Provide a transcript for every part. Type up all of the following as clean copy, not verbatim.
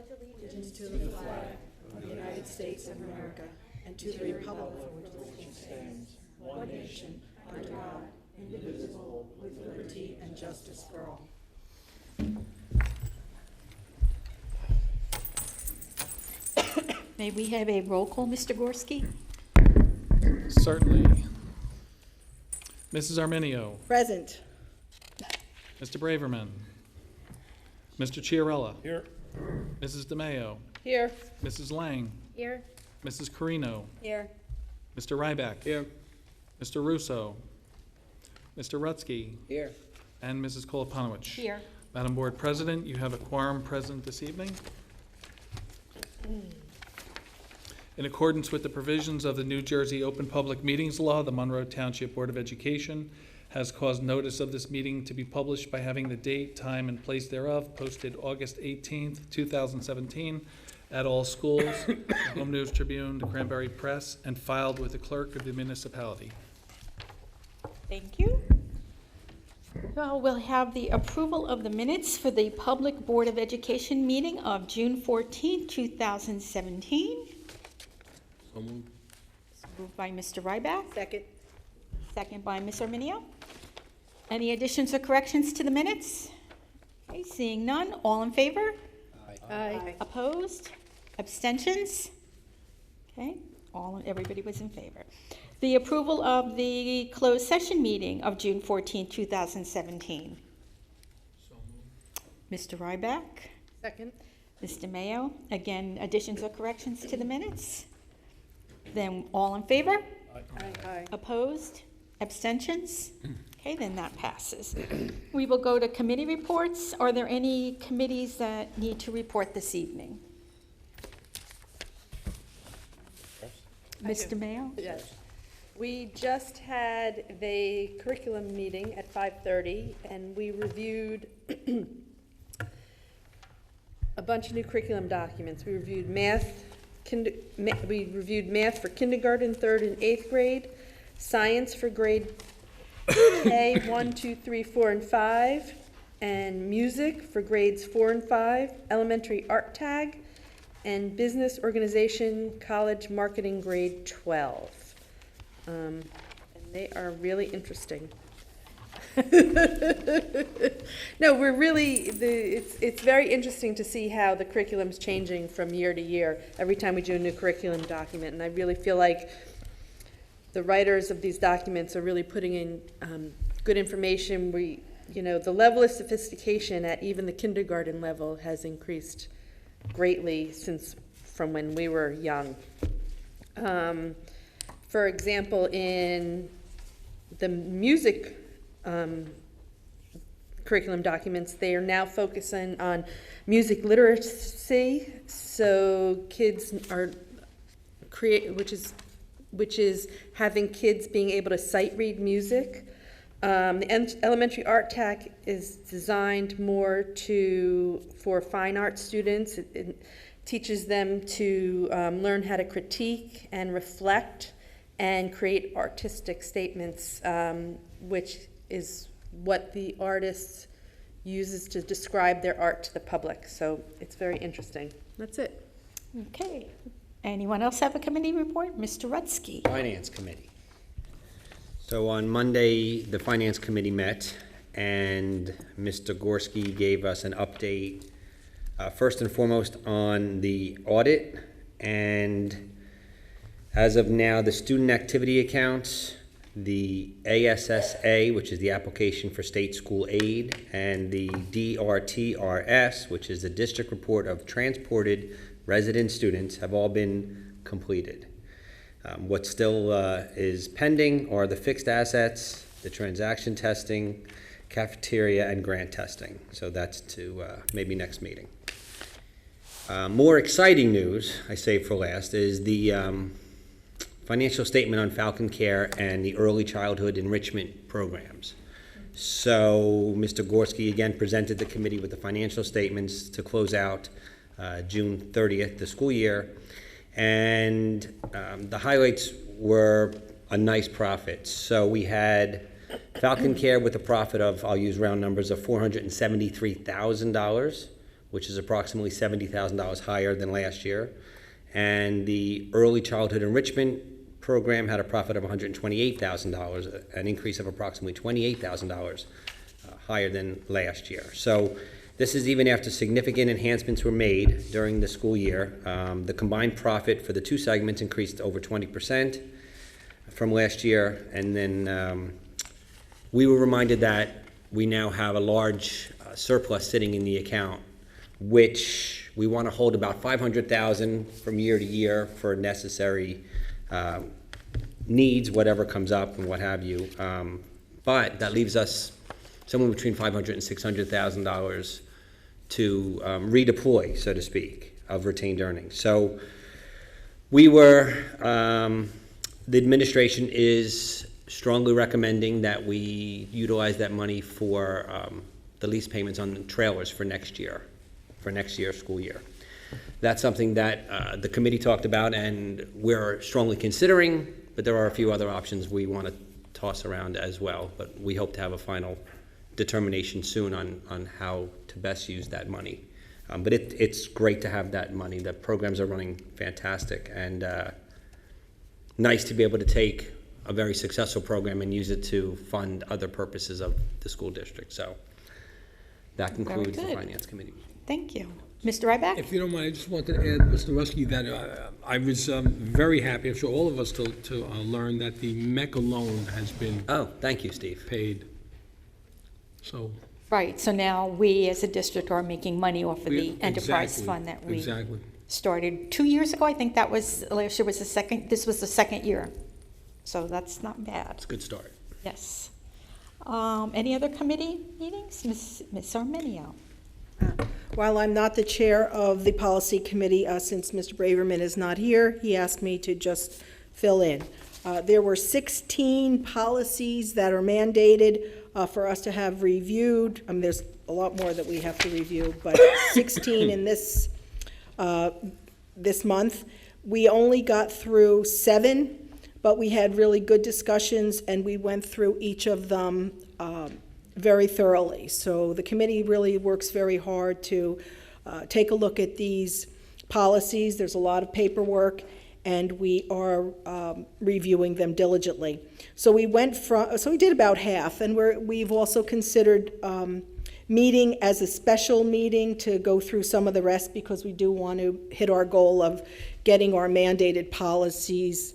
pledge allegiance to the flag of the United States of America and to the republic for which it stands, one nation, under God, indivisible, with liberty and justice for all. May we have a roll call, Mr. Gorski? Certainly. Mrs. Arminio. Present. Mr. Braverman. Mr. Chiarella. Here. Mrs. DeMayo. Here. Mrs. Lang. Here. Mrs. Carino. Here. Mr. Ryback. Here. Mr. Russo. Mr. Rutsky. Here. And Mrs. Koloponowicz. Here. Madam Board President, you have a quorum present this evening. In accordance with the provisions of the New Jersey Open Public Meetings Law, the Monroe Township Board of Education has caused notice of this meeting to be published by having the date, time, and place thereof posted August 18th, 2017 at all schools, the Home News Tribune, the Cranberry Press, and filed with the clerk of the municipality. Thank you. So we'll have the approval of the minutes for the Public Board of Education meeting of June 14, 2017. So moved. Moved by Mr. Ryback, Second. second by Ms. Arminio. Any additions or corrections to the minutes? Okay, seeing none, all in favor? Aye. Opposed? Abstentions? Okay, everybody was in favor. The approval of the closed session meeting of June 14, 2017. Mr. Ryback, Second. Mr. Mayo, again, additions or corrections to the minutes? Then all in favor? Aye. Opposed? Abstentions? Okay, then that passes. We will go to committee reports. Are there any committees that need to report this evening? Mr. Mayo? Yes. We just had the curriculum meeting at 5:30, and we reviewed a bunch of new curriculum documents. We reviewed math for kindergarten, 3rd and 8th grade, science for grade K, 1, 2, 3, 4, and 5, and music for grades 4 and 5, elementary art tag, and business organization college marketing grade 12. And they are really interesting. No, we're really, it's very interesting to see how the curriculum's changing from year to year every time we do a new curriculum document. And I really feel like the writers of these documents are really putting in good information. The level of sophistication at even the kindergarten level has increased greatly from when we were young. For example, in the music curriculum documents, they are now focusing on music literacy, so kids are which is having kids being able to sight read music. The elementary art tag is designed more for fine art students. It teaches them to learn how to critique and reflect and create artistic statements, which is what the artist uses to describe their art to the public. So it's very interesting. That's it. Okay. Anyone else have a committee report? Mr. Rutsky. Finance Committee. So on Monday, the Finance Committee met, and Mr. Gorski gave us an update, first and foremost on the audit, and as of now, the student activity accounts, the ASSA, which is the application for state school aid, and the DRTRS, which is the district report of transported resident students, have all been completed. What still is pending are the fixed assets, the transaction testing, cafeteria, and grant testing. So that's to maybe next meeting. More exciting news, I save for last, is the financial statement on Falcon Care and the early childhood enrichment programs. So Mr. Gorski again presented the committee with the financial statements to close out June 30th, the school year. And the highlights were a nice profit. So we had Falcon Care with a profit of, I'll use round numbers, of $473,000, which is approximately $70,000 higher than last year. And the early childhood enrichment program had a profit of $128,000, an increase of approximately $28,000 higher than last year. So this is even after significant enhancements were made during the school year. The combined profit for the two segments increased over 20% from last year. And then we were reminded that we now have a large surplus sitting in the account, which we want to hold about $500,000 from year to year for necessary needs, whatever comes up and what have you. But that leaves us somewhere between $500,000 and $600,000 to redeploy, so to speak, of retained earnings. So we were, the administration is strongly recommending that we utilize that money for the lease payments on the trailers for next year's school year. That's something that the committee talked about and we're strongly considering, but there are a few other options we want to toss around as well. But we hope to have a final determination soon on how to best use that money. But it's great to have that money. The programs are running fantastic, and nice to be able to take a very successful program and use it to fund other purposes of the school district. So that concludes the good. Finance Committee. Thank you. Mr. Ryback? If you don't mind, I just wanted to add, Mr. Rusky, that I was very happy, I'm sure all of us, to learn that the MECA loan has been Oh, thank you, Steve. paid. So. Right, so now we as a district are making money off of the enterprise Exactly, fund that we Exactly. started 2 years ago. I think that was, last year was the second, this was the second year. So that's not bad, It's a good start. yes. Any other committee meetings? Ms. Arminio? While I'm not the chair of the policy committee, since Mr. Braverman is not here, he asked me to just fill in. There were 16 policies that are mandated for us to have reviewed. There's a lot more that we have to review, but 16 in this month. We only got through 7, but we had really good discussions, and we went through each of them very thoroughly. So the committee really works very hard to take a look at these policies. There's a lot of paperwork, and we are reviewing them diligently. So we did about half, and we've also considered meeting as a special meeting to go through some of the rest, because we do want to hit our goal of getting our mandated policies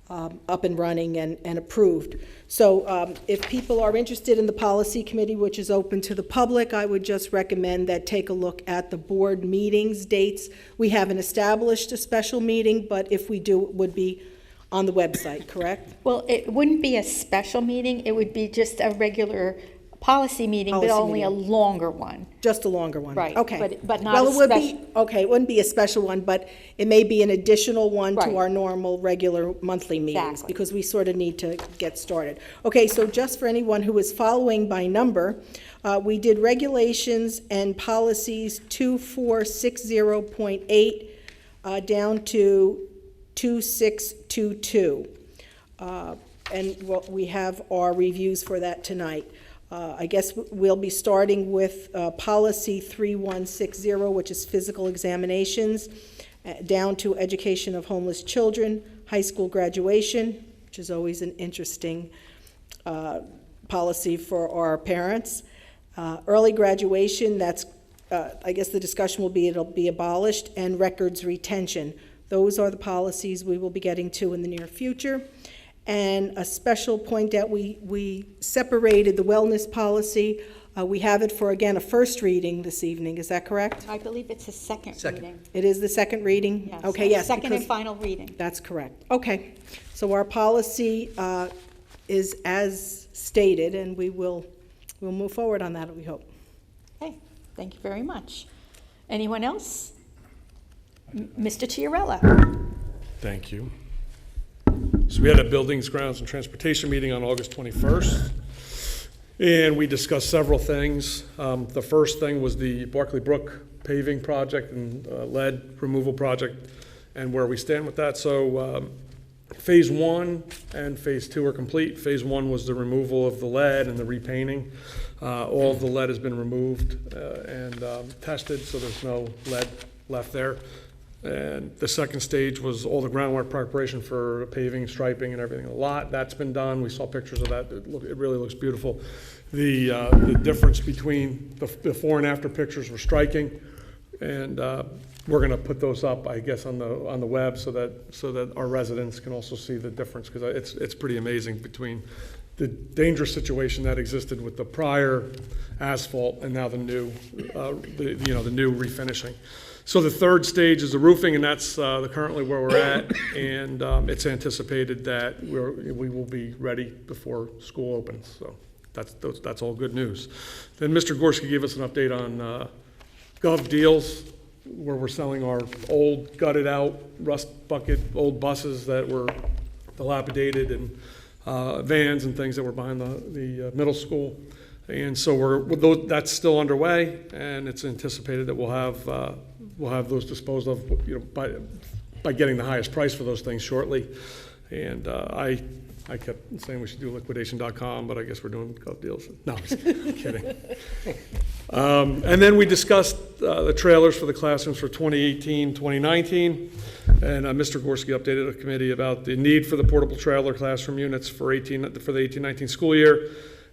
up and running and approved. So if people are interested in the policy committee, which is open to the public, I would just recommend that take a look at the board meetings dates. We haven't established a special meeting, but if we do, it would be on the website, correct? Well, it wouldn't be a special meeting, it would be just a regular policy meeting, but Policy only a meeting. longer one. Just a longer one? Right, Okay. but not Well, a it would special. be, okay, it wouldn't be a special one, but it may be an additional one Right. to our normal, regular monthly meetings, Exactly. because we sort of need to get started. Okay, so just for anyone who is following by number, we did regulations and policies 2460.8 down to 2622. And we have our reviews for that tonight. I guess we'll be starting with policy 3160, which is physical examinations, down to education of homeless children, high school graduation, which is always an interesting policy for our parents. Early graduation, that's, I guess the discussion will be, it'll be abolished, and records retention. Those are the policies we will be getting to in the near future. And a special point out, we separated the wellness policy. We have it for, again, a first reading this evening. Is that correct? I believe it's a second reading. It is the second reading? Yes, Okay, yes. second and because- final reading. That's correct. Okay. So our policy is as stated, and we'll move forward on that, we hope. Okay, thank you very much. Anyone else? Mr. Chiarella? Thank you. So we had a Buildings, Grounds, and Transportation meeting on August 21st, and we discussed several things. The first thing was the Barkley Brook paving project and lead removal project, and where we stand with that. So Phase 1 and Phase 2 are complete. Phase 1 was the removal of the lead and the repainting. All of the lead has been removed and tested, so there's no lead left there. And the second stage was all the groundwork preparation for paving, striping, and everything. A lot that's been done. We saw pictures of that. It really looks beautiful. The difference between the before and after pictures were striking, and we're going to put those up, I guess, on the web so that our residents can also see the difference, because it's pretty amazing between the dangerous situation that existed with the prior asphalt and now the new the new refinishing. So the third stage is the roofing, and that's currently where we're at, and it's anticipated that we will be ready before school opens. So that's all good news. Then Mr. Gorski gave us an update on Gov Deals, where we're selling our old gutted out rust bucket old buses that were dilapidated, and vans and things that were behind the middle school. And so that's still underway, and it's anticipated that we'll have those disposed of, by getting the highest price for those things shortly. And I kept saying we should do liquidation.com, but I guess we're doing Gov Deals. No, I'm just kidding. And then we discussed the trailers for the classrooms for 2018, 2019. And Mr. Gorski updated the committee about the need for the portable trailer classroom units for the 18-19 school year.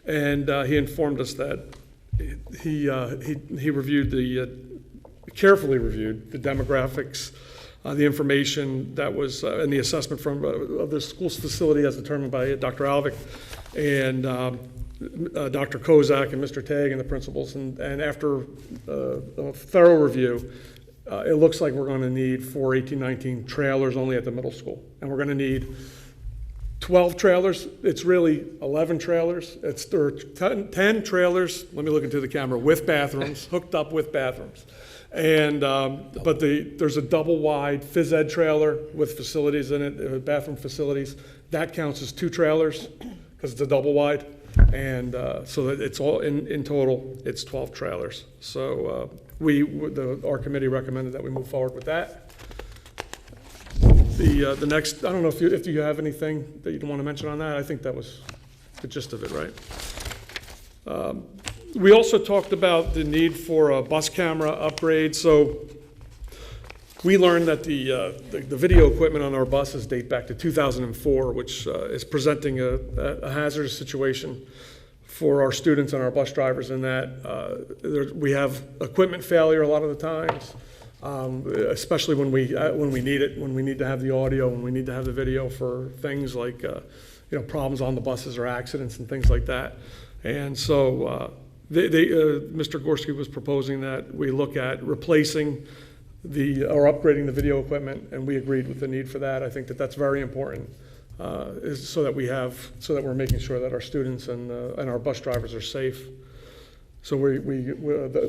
And he informed us that he carefully reviewed the demographics, the information that was, and the assessment of the school's facility as determined by Dr. Alvik and Dr. Kozak and Mr. Tagg and the principals. And after a thorough review, it looks like we're going to need 4 18-19 trailers only at the middle school. And we're going to need 12 trailers. It's really 11 trailers. There are 10 trailers, let me look into the camera, with bathrooms, hooked up with bathrooms. And but there's a double wide phys ed trailer with facilities in it, bathroom facilities. That counts as 2 trailers because it's a double wide. And so that it's all in total, it's 12 trailers. So our committee recommended that we move forward with that. The next, I don't know if you have anything that you want to mention on that. I think that was the gist of it, right? We also talked about the need for a bus camera upgrade. So we learned that the video equipment on our buses date back to 2004, which is presenting a hazardous situation for our students and our bus drivers, in that we have equipment failure a lot of the times. Especially when we need it, when we need to have the audio, when we need to have the video for things like problems on the buses or accidents and things like that. And so Mr. Gorski was proposing that we look at replacing or upgrading the video equipment, and we agreed with the need for that. I think that's very important, so that we're making sure that our students and our bus drivers are safe. So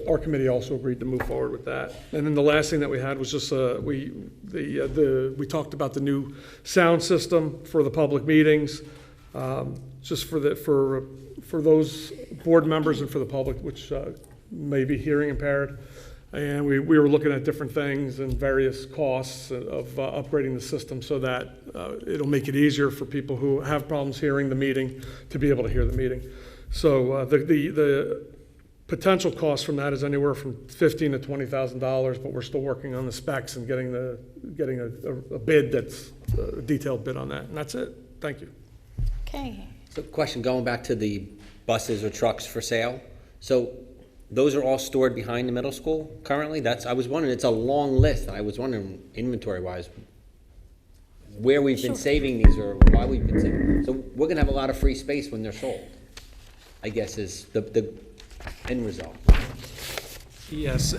our committee also agreed to move forward with that. And then the last thing that we had was just we talked about the new sound system for the public meetings, just for those board members and for the public which may be hearing impaired. And we were looking at different things and various costs of upgrading the system so that it'll make it easier for people who have problems hearing the meeting to be able to hear the meeting. So the potential cost from that is anywhere from $15,000 to $20,000, but we're still working on the specs and getting a bid that's a detailed bid on that. And that's it. Thank you. Okay. So question, going back to the buses or trucks for sale. So those are all stored behind the middle school currently? I was wondering, it's a long list. I was wondering, inventory-wise, where we've been saving these or why we've been saving. So we're going to have a lot of free space when they're sold, I guess, is the end result. Yes,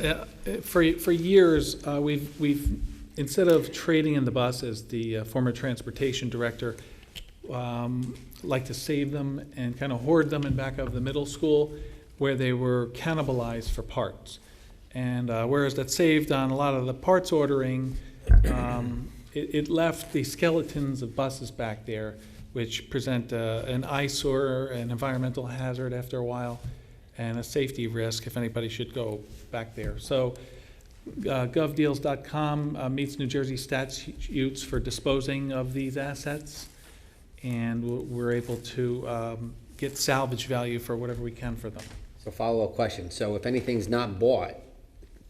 for years, we've instead of trading in the buses, the former transportation director liked to save them and kind of hoard them in back of the middle school where they were cannibalized for parts. And whereas that saved on a lot of the parts ordering, it left the skeletons of buses back there, which present an eyesore, an environmental hazard after a while, and a safety risk if anybody should go back there. So govdeals.com meets New Jersey statutes for disposing of these assets, and we're able to get salvage value for whatever we can for them. So follow-up question, so if anything's not bought,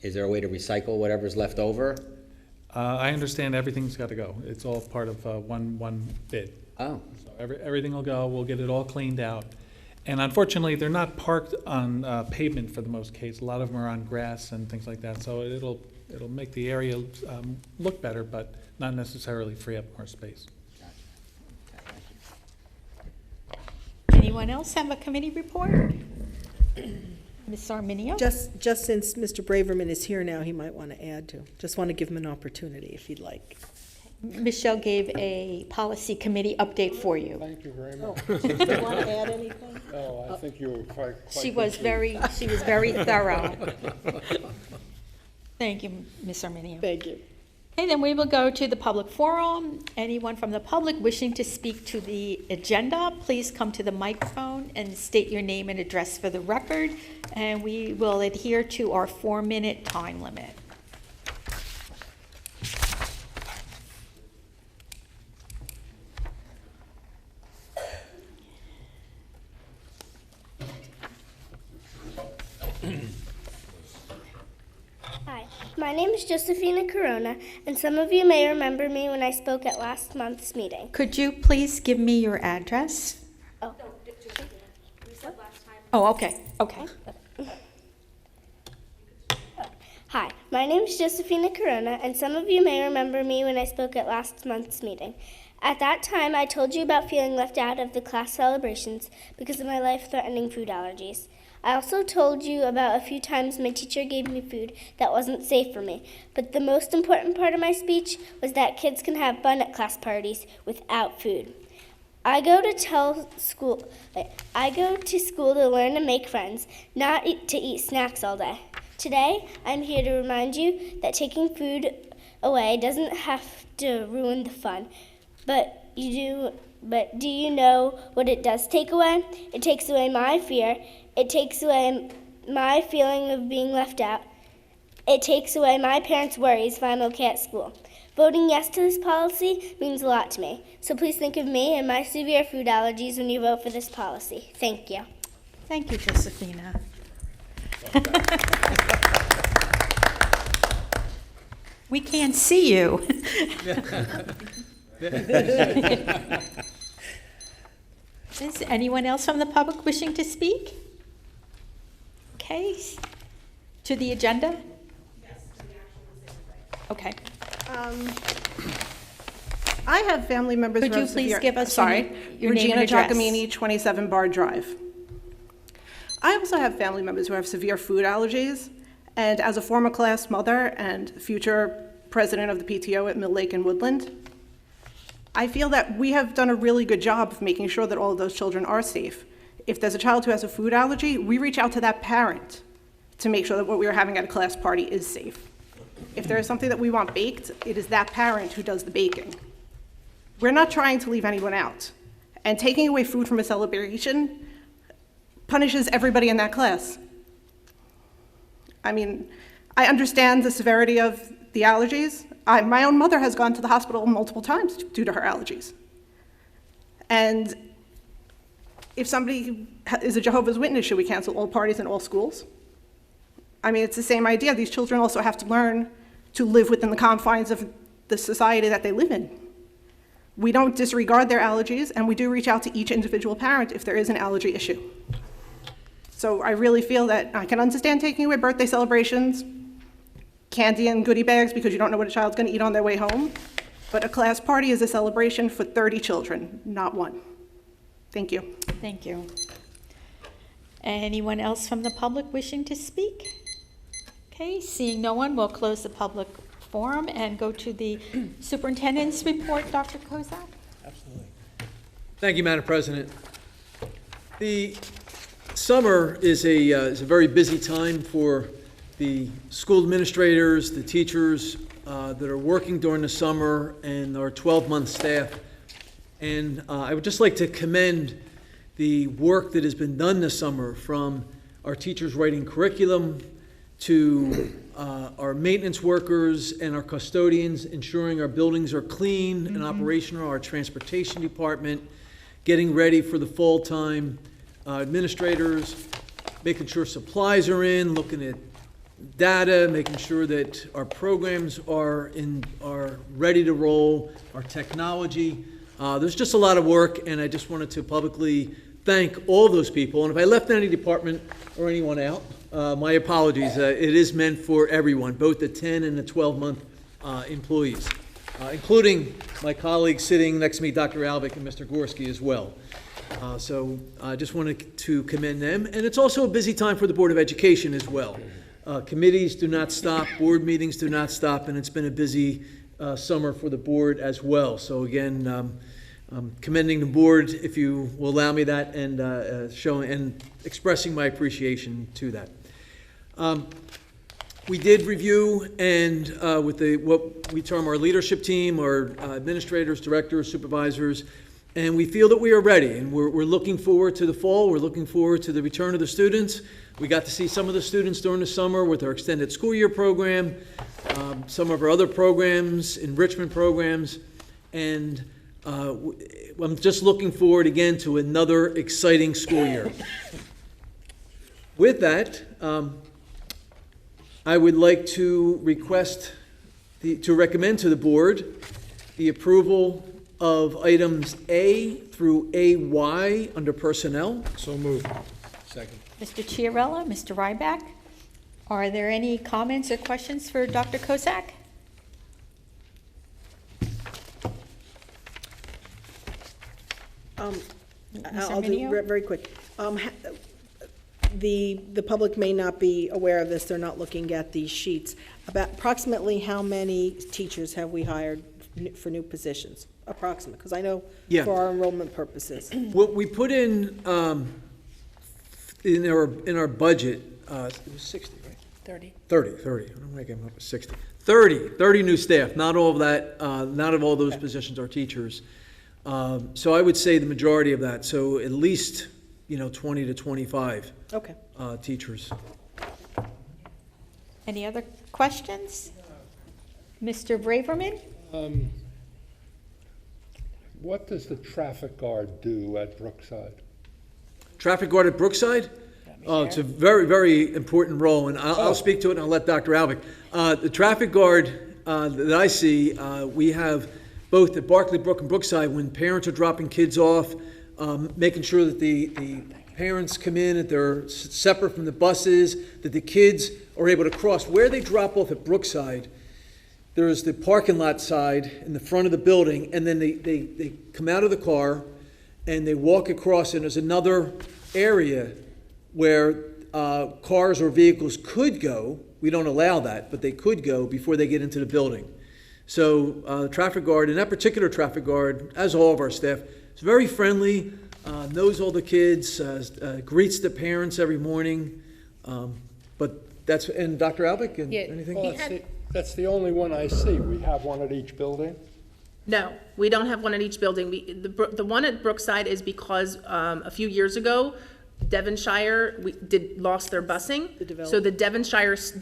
is there a way to recycle whatever's left over? I understand everything's got to go. It's all part of one bid. Oh, So everything will go, we'll get it all cleaned out. And unfortunately, they're not parked on pavement for the most case. A lot of them are on grass and things like that. So it'll make the area look better, but not necessarily free up more space. Anyone else have a committee report? Ms. Arminio? Just since Mr. Braverman is here now, he might want to add to. Just want to give him an opportunity if he'd like. Michelle gave a policy committee update for you. Thank you very Oh, much. do you want to add anything? Oh, I think you were quite She was very thorough. Thank you, Ms. Arminio. Thank you. Okay, then we will go to the public forum. Anyone from the public wishing to speak to the agenda, please come to the microphone and state your name and address for the record, and we will adhere to our 4-minute time limit. Hi, my name is Josephina Corona, and some of you may remember me when I spoke at last month's meeting. Could you please give me your address? Oh, Oh, okay. Hi, my name is Josephina Corona, and some of you may remember me when I spoke at last month's meeting. At that time, I told you about feeling left out of the class celebrations because of my life-threatening food allergies. I also told you about a few times my teacher gave me food that wasn't safe for me. But the most important part of my speech was that kids can have fun at class parties without food. I go to school to learn and make friends, not to eat snacks all day. Today, I'm here to remind you that taking food away doesn't have to ruin the fun. But do you know what it does take away? It takes away my fear. It takes away my feeling of being left out. It takes away my parents' worries if I'm okay at school. Voting yes to this policy means a lot to me. So please think of me and my severe food allergies when you vote for this policy. Thank you. Thank you, Josephina. We can't see you. Is anyone else from the public wishing to speak? Okay, to the agenda? Okay. I have family members Could who you have please severe... give us Sorry. your name and Regina address? Giacomini, 27 Bar Drive. I also have family members who have severe food allergies, and as a former class mother and future president of the PTO at Mill Lake and Woodland, I feel that we have done a really good job of making sure that all of those children are safe. If there's a child who has a food allergy, we reach out to that parent to make sure that what we are having at a class party is safe. If there is something that we want baked, it is that parent who does the baking. We're not trying to leave anyone out. And taking away food from a celebration punishes everybody in that class. I mean, I understand the severity of the allergies. My own mother has gone to the hospital multiple times due to her allergies. And if somebody is a Jehovah's Witness, should we cancel all parties in all schools? I mean, it's the same idea. These children also have to learn to live within the confines of the society that they live in. We don't disregard their allergies, and we do reach out to each individual parent if there is an allergy issue. So I really feel that I can understand taking away birthday celebrations, candy and goodie bags because you don't know what a child's going to eat on their way home, but a class party is a celebration for 30 children, not one. Thank you. Thank you. Anyone else from the public wishing to speak? Okay, seeing no one, we'll close the public forum and go to the superintendent's report. Dr. Kozak? Absolutely. Thank you, Madam President. The summer is a very busy time for the school administrators, the teachers that are working during the summer, and our 12-month staff. And I would just like to commend the work that has been done this summer, from our teachers writing curriculum to our maintenance workers and our custodians, ensuring our buildings are clean and operational, our transportation department, getting ready for the fall time, administrators, making sure supplies are in, looking at data, making sure that our programs are ready to roll, our technology. There's just a lot of work, and I just wanted to publicly thank all those people. And if I left any department or anyone out, my apologies. It is meant for everyone, both the 10 and the 12-month employees, including my colleagues sitting next to me, Dr. Alvick and Mr. Gorski as well. So I just wanted to commend them. And it's also a busy time for the Board of Education as well. Committees do not stop, board meetings do not stop, and it's been a busy summer for the board as well. So again, commending the board, if you will allow me that, and showing and expressing my appreciation to that. We did review and with what we term our leadership team, our administrators, directors, supervisors, and we feel that we are ready, and we're looking forward to the fall. We're looking forward to the return of the students. We got to see some of the students during the summer with our extended school year program, some of our other programs, enrichment programs, and I'm just looking forward again to another exciting school year. With that, I would like to recommend to the board the approval of items A through AY under personnel. So moved. Second. Mr. Chiarella, Mr. Ryback, are there any comments or questions for Dr. Kosak? I'll do Minio? it very quick. The public may not be aware of this, they're not looking at these sheets. About approximately how many teachers have we hired for new positions? Approximate, because I know Yeah. for our enrollment purposes. What we put in our budget, it was 60, right? 30. I don't think I'm up to 60. 30 new staff. Not all of that, not of all those positions are teachers. So I would say the majority of that, so at least, 20 to 25 Okay. teachers. Any other questions? Mr. Braverman? What does the traffic guard do at Brookside? Traffic guard at Brookside? It's a very, very important role, and I'll speak to it, and I'll let Dr. Alvick. The traffic guard that I see, we have both at Barclay Brook and Brookside, when parents are dropping kids off, making sure that the parents come in, that they're separate from the buses, that the kids are able to cross. Where they drop off at Brookside, there's the parking lot side in the front of the building, and then they come out of the car and they walk across, and there's another area where cars or vehicles could go. We don't allow that, but they could go before they get into the building. So the traffic guard, and that particular traffic guard, as all of our staff, is very friendly, knows all the kids, greets the parents every morning. But that's, and Dr. Alvick, and anything? Well, that's the only one I see. We have one at each building. No, we don't have one at each building. The one at Brookside is because a few years ago, Devonshire lost their busing. So the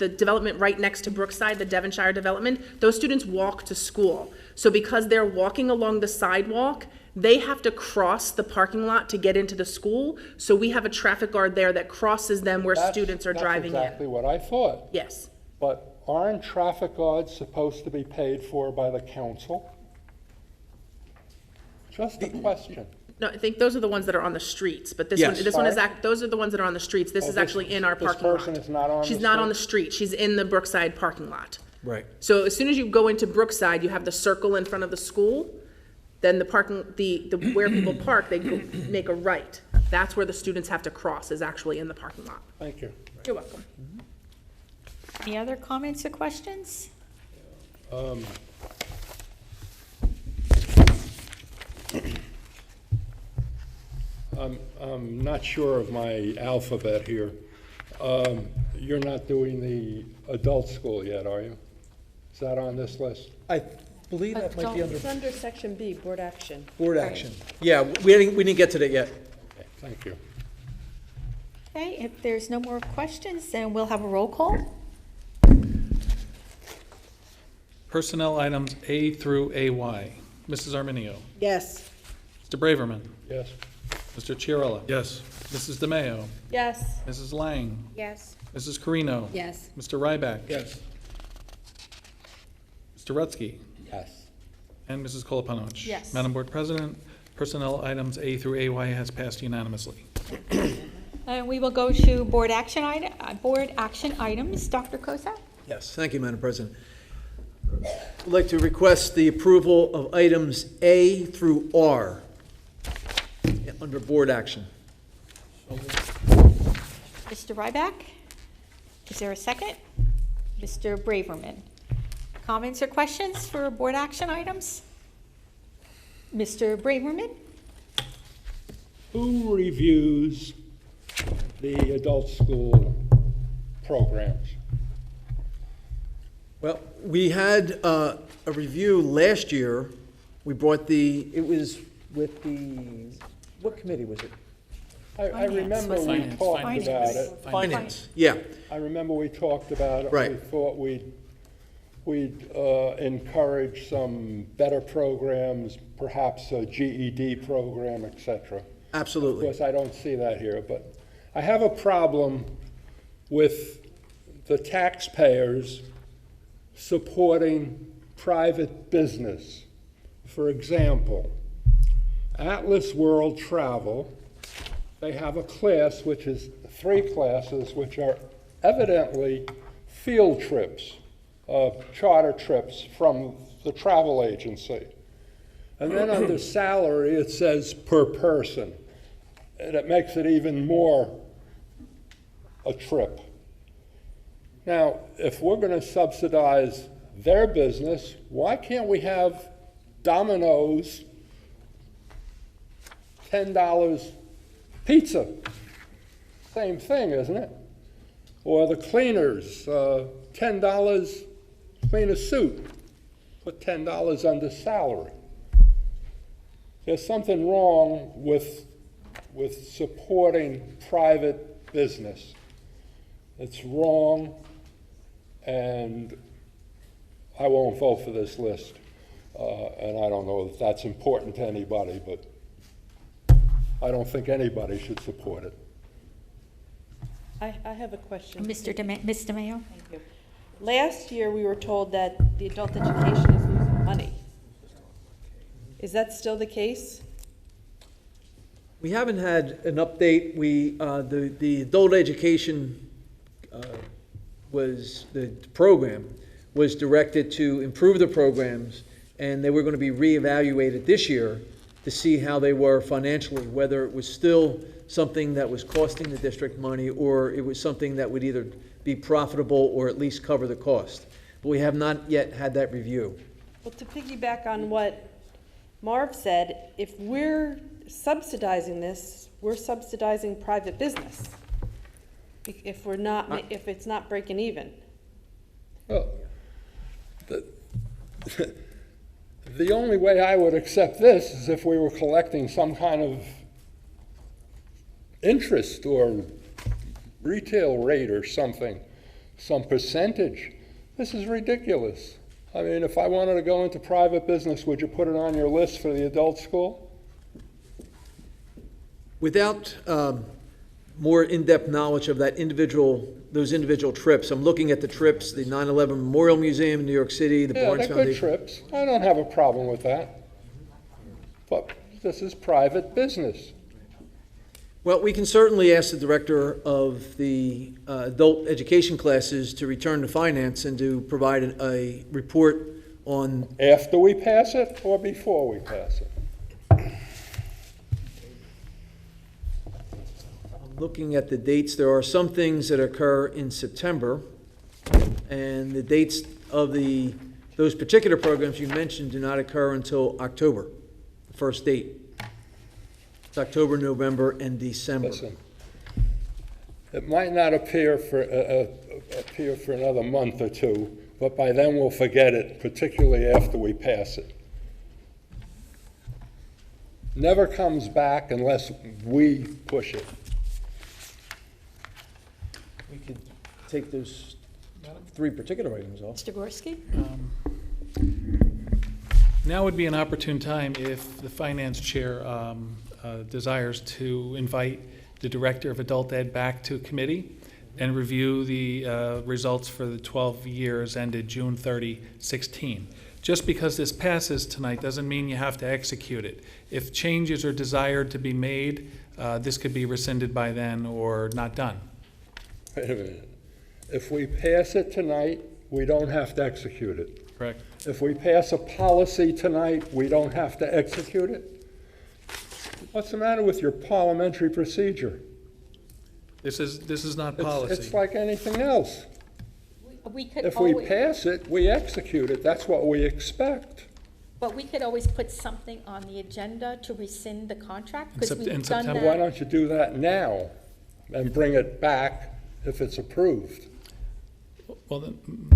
development right next to Brookside, the Devonshire development, those students walk to school. So because they're walking along the sidewalk, they have to cross the parking lot to get into the school. So we have a traffic guard there that crosses them where students are driving That's exactly what I thought. Yes. But aren't traffic guards supposed to be paid for by the council? Just a question. No, I think those are the ones that are on the streets, but Yes. those are the ones that are on the streets. This is actually in our parking lot. This person is not on the She's not street? on the street. She's in the Brookside parking lot. Right. So as soon as you go into Brookside, you have the circle in front of the school. Then the parking, the where people park, they make a right. That's where the students have to cross, is actually in the parking lot. Thank you. You're welcome. Any other comments or questions? I'm not sure of my alphabet here. You're not doing the adult school yet, are you? Is that on this list? I believe that might be under It's under section B, board action. board action. Yeah, we didn't get to that yet. Okay, thank you. Okay, if there's no more questions, then we'll have a roll call. Personnel items A through AY. Mrs. Arminio. Yes. Mr. Braverman. Yes. Mr. Chiarella. Yes. Mrs. DeMayo. Yes. Mrs. Lang. Yes. Mrs. Carino. Yes. Mr. Ryback. Yes. Mr. Rutsky. Yes. And Mrs. Koloponowicz. Yes. Madam Board President, personnel items A through AY has passed unanimously. And we will go to board action items. Dr. Kosak? Yes, thank you, Madam President. I'd like to request the approval of items A through R under board action. Mr. Ryback? Is there a second? Mr. Braverman? Comments or questions for board action items? Mr. Braverman? Who reviews the adult school programs? Well, we had a review last year. We brought it was with what committee was it? I remember we Finance. talked Finance. about it. Finance, yeah. I remember we talked about it. Right. We thought we'd encourage some better programs, perhaps a GED program, et cetera. Of Absolutely. course, I don't see that here, but I have a problem with the taxpayers supporting private business. For example, Atlas World Travel, they have a class, which is 3 classes, which are evidently field trips, charter trips from the travel agency. And then under salary, it says per person. And it makes it even more a trip. Now, if we're going to subsidize their business, why can't we have Domino's $10 pizza? Same thing, isn't it? Or the cleaners, $10 clean a suit, put $10 under salary. There's something wrong with supporting private business. It's wrong, and I won't vote for this list. And I don't know if that's important to anybody, but I don't think anybody should support it. I have a question. Ms. DeMayo? Thank you. Last year, we were told that the adult education is losing money. Is that still the case? We haven't had an update. The adult education the program was directed to improve the programs, and they were going to be reevaluated this year to see how they were financially, whether it was still something that was costing the district money or it was something that would either be profitable or at least cover the cost. But we have not yet had that review. Well, to piggyback on what Marv said, if we're subsidizing this, we're subsidizing private business. If we're not, if it's not breaking even. Well, the only way I would accept this is if we were collecting some kind of interest or retail rate or something, some percentage. This is ridiculous. I mean, if I wanted to go into private business, would you put it on your list for the adult school? Without more in-depth knowledge of those individual trips, I'm looking at the trips, the 9/11 Memorial Museum in New York City, the Yeah, Barnes they're good Foundation. trips. I don't have a problem with that. But this is private business. Well, we can certainly ask the director of the adult education classes to return to finance and to provide a report on, After we pass it or before we pass it? looking at the dates, there are some things that occur in September, and the dates of those particular programs you mentioned do not occur until October, the first date. It's October, November, and December. Listen, it might not appear for another month or two, but by then we'll forget it, particularly after we pass it. Never comes back unless we push it. We could take those 3 particular items off. Mr. Gorski? Now would be an opportune time if the finance chair desires to invite the director of adult ed back to committee and review the results for the 12 years ended June 30, 16. Just because this passes tonight doesn't mean you have to execute it. If changes are desired to be made, this could be rescinded by then or not done. Wait a minute. If we pass it tonight, we don't have to execute it. Correct. If we pass a policy tonight, we don't have to execute it? What's the matter with your parliamentary procedure? This is not It's policy. like anything else. We could If we always, pass it, we execute it. That's what we expect. but we could always put something on the agenda to rescind the contract, because In we've done September. Why that. don't you do that now and bring it back if it's approved? Well, then,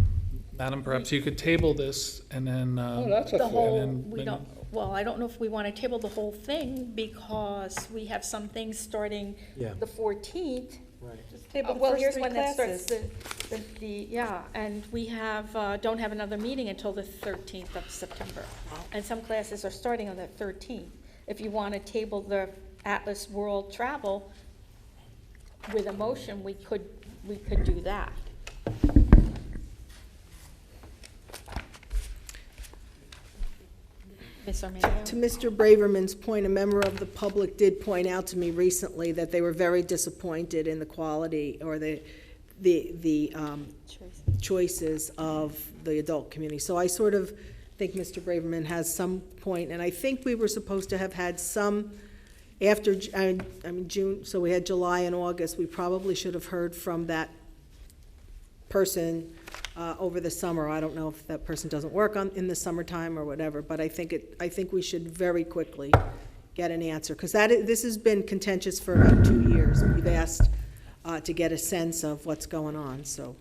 Madam, perhaps you could table this and then. Oh, that's a The thought. whole, And then- we don't, well, I don't know if we want to table the whole thing, because we have some things starting Yeah. the 14th. Table the Well, first here's three one that starts classes. yeah, and we have, don't have another meeting until the 13th of September. And some classes are starting on the 13th. If you want to table the Atlas World Travel with a motion, we could do that. Ms. Arminio? To Mr. Braverman's point, a member of the public did point out to me recently that they were very disappointed in the quality or the choices of the adult community. So I sort of think Mr. Braverman has some point, and I think we were supposed to have had some after, June, so we had July and August. We probably should have heard from that person over the summer. I don't know if that person doesn't work in the summertime or whatever, but I think we should very quickly get an answer, because this has been contentious for about 2 years. We've asked to get a sense of what's going on, so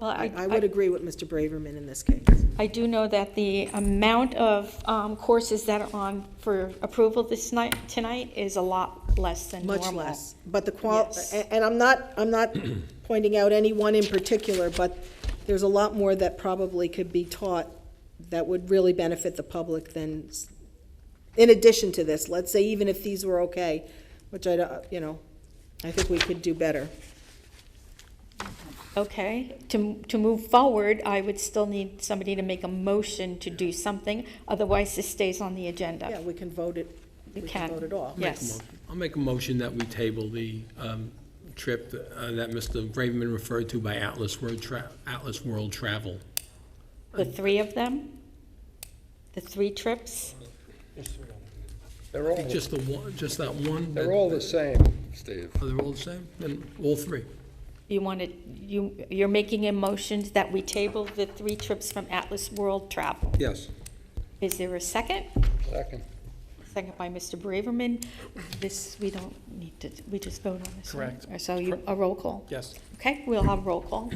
Well, I would agree with Mr. Braverman in this case. I do know that the amount of courses that are on for approval tonight is a lot less than normal. Much less, but Yes. and I'm not pointing out any one in particular, but there's a lot more that probably could be taught that would really benefit the public than, in addition to this, let's say even if these were okay, which I think we could do better. Okay, to move forward, I would still need somebody to make a motion to do something, otherwise this stays on the agenda. Yeah, we can vote it, You we can can. vote it off. Yes. I'll make a motion that we table the trip that Mr. Braverman referred to by Atlas World Travel. The three of them? The three trips? They're all, Just that one? they're all the same, Steve. Are they all the same? Then all three. You're making a motion that we table the 3 trips from Atlas World Travel. Yes. Is there a second? Second. Second by Mr. Braverman. This, we don't need to, we just vote on this. one. Correct. So a roll call. Yes. Okay, we'll have a roll call.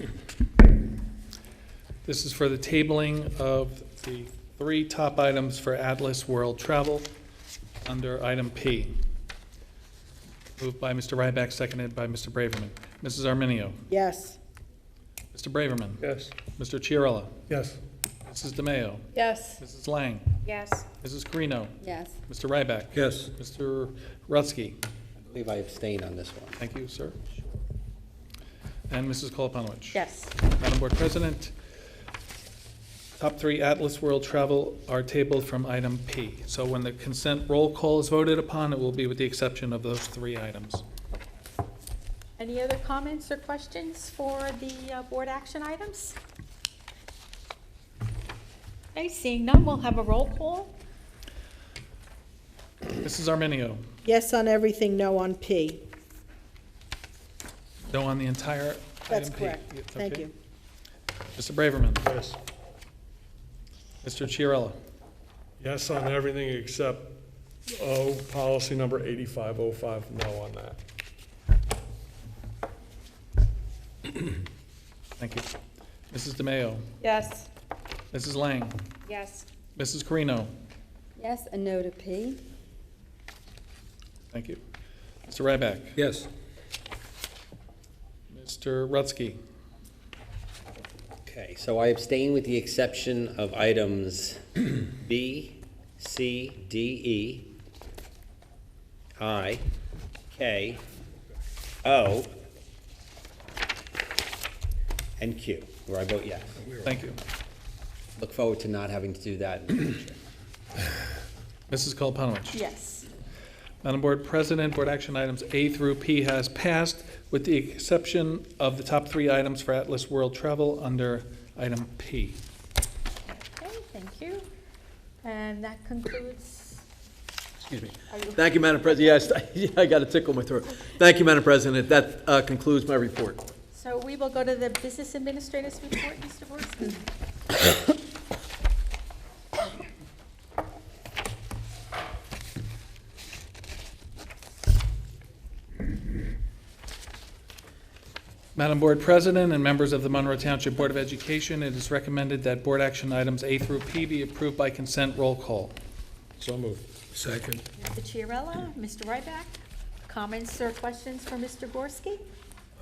This is for the tabling of the 3 top items for Atlas World Travel under item P. Moved by Mr. Ryback, seconded by Mr. Braverman. Mrs. Arminio. Yes, Mr. Braverman. Yes. Mr. Chiarella. Yes. Mrs. DeMayo. Yes. Mrs. Lang. Yes. Mrs. Carino. Yes. Mr. Ryback. Yes. Mr. Rutsky. I believe I abstain on this one. Thank you, sir. And Mrs. Koloponowicz. Yes. Madam Board President, top 3 Atlas World Travel are tabled from item P. So when the consent roll call is voted upon, it will be with the exception of those 3 items. Any other comments or questions for the board action items? Okay, seeing none, we'll have a roll call. Mrs. Arminio. yes on everything, no on P. No on the entire That's item P. correct. Yes, Thank okay. you. Mr. Braverman. Yes. Mr. Chiarella. Yes on everything except O, policy number 8505, no on that. Thank you. Mrs. DeMayo. Yes. Mrs. Lang. Yes. Mrs. Carino. Yes, a no to P. Thank you. Mr. Ryback. Yes. Mr. Rutsky. Okay, so I abstain with the exception of items B, C, D, E, I, K, O, and Q, where I vote yes. Thank you. Look forward to not having to do that in the future. Mrs. Kolpanowicz. Yes. Madam Board President, Board action items A through P has passed, with the exception of the top 3 items for Atlas World Travel under item P. Okay, thank you. And that concludes. Excuse me. Thank you, Madam President. Yes, I got a tickle in my throat. Thank you, Madam President. That concludes my report. So we will go to the Business Administrator's report, Mr. Gorski. Madam Board President and members of the Monroe Township Board of Education, it is recommended that board action items A through P be approved by consent. Roll call. So moved. Second. Mr. Chiarella, Mr. Ryback, comments or questions for Mr. Gorski?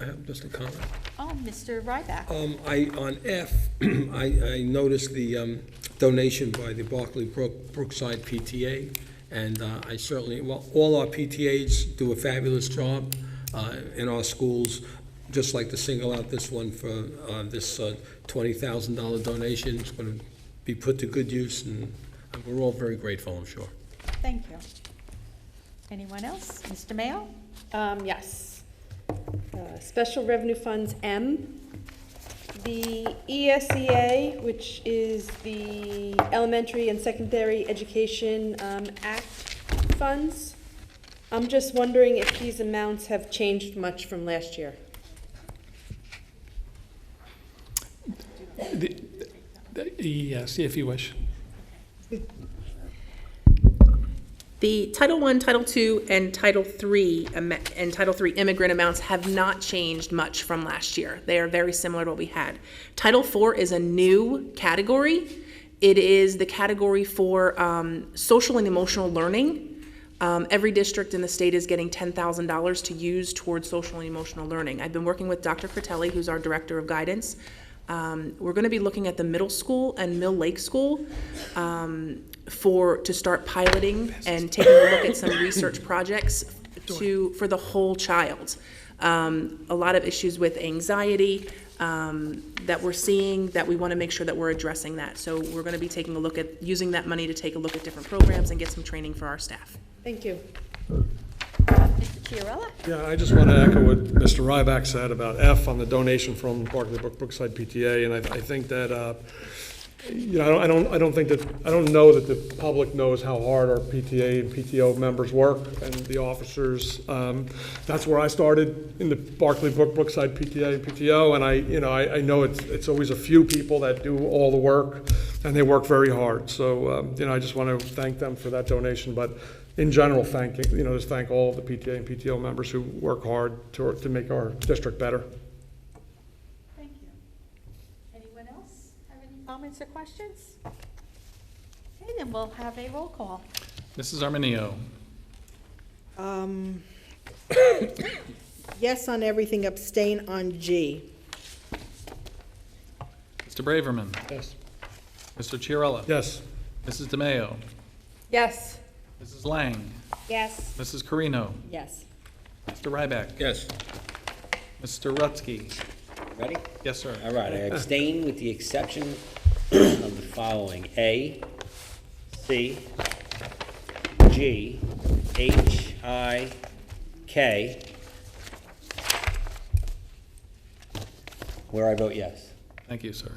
I have just a comment. Oh, Mr. Ryback. On F, I noticed the donation by the Brookside PTA, and I certainly, well, all our PTAs do a fabulous job in our schools. Just like to single out this one for this $20,000 donation. It's going to be put to good use, and we're all very grateful, I'm sure. Thank you. Anyone else? Mr. Mayo? Yes. Special Revenue Funds, M. The ESEA, which is the Elementary and Secondary Education Act funds. I'm just wondering if these amounts have changed much from last year. Yes, if you wish. The Title I, Title II, and Title III immigrant amounts have not changed much from last year. They are very similar to what we had. Title IV is a new category. It is the category for social and emotional learning. Every district in the state is getting $10,000 to use towards social and emotional learning. I've been working with Dr. Fratelli, who's our Director of Guidance. We're going to be looking at the middle school and Mill Lake School to start piloting and taking a look at some research projects for the whole child. A lot of issues with anxiety that we're seeing, that we want to make sure that we're addressing that. So we're going to be taking a look at using that money to take a look at different programs and get some training for our staff. Thank you. Mr. Chiarella? Yeah, I just want to echo what Mr. Ryback said about F on the donation from Brookside PTA, and I think that, I don't know that the public knows how hard our PTA and PTO members work and the officers. That's where I started, in the Brookside PTA and PTO, and I know it's always a few people that do all the work, and they work very hard. So, I just want to thank them for that donation, but in general, just thank all of the PTA and PTO members who work hard to make our district better. Thank you. Anyone else have any comments or questions? Okay, then we'll have a roll call. Mrs. Arminio. Yes on everything, abstain on G. Mr. Braverman. Yes. Mr. Chiarella. Yes. Mrs. DeMayo. Yes. Mrs. Lang. Yes. Mrs. Carino. Yes. Mr. Ryback. Yes. Mr. Rutsky. Ready? Yes, sir. All right, I abstain with the exception of the following: A, C, G, H, I, K, where I vote yes. Thank you, sir.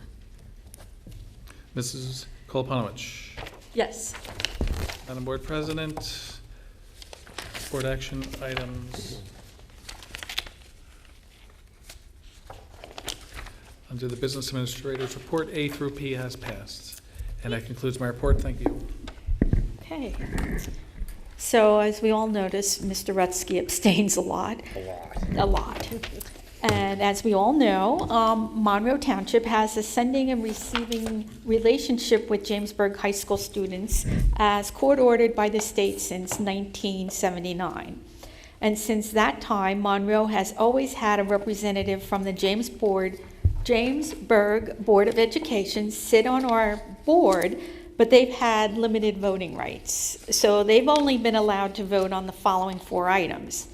Mrs. Kolpanowicz. Yes. Madam Board President, board action items. Under the Business Administrator's report, A through P has passed. And that concludes my report. Thank you. Okay. So as we all notice, Mr. Rutsky abstains a lot. A lot. And as we all know, Monroe Township has a sending and receiving relationship with Jamesburg High School students as court-ordered by the state since 1979. And since that time, Monroe has always had a representative from the Jamesburg Board of Education sit on our board but they've had limited voting rights. So they've only been allowed to vote on the following 4 items.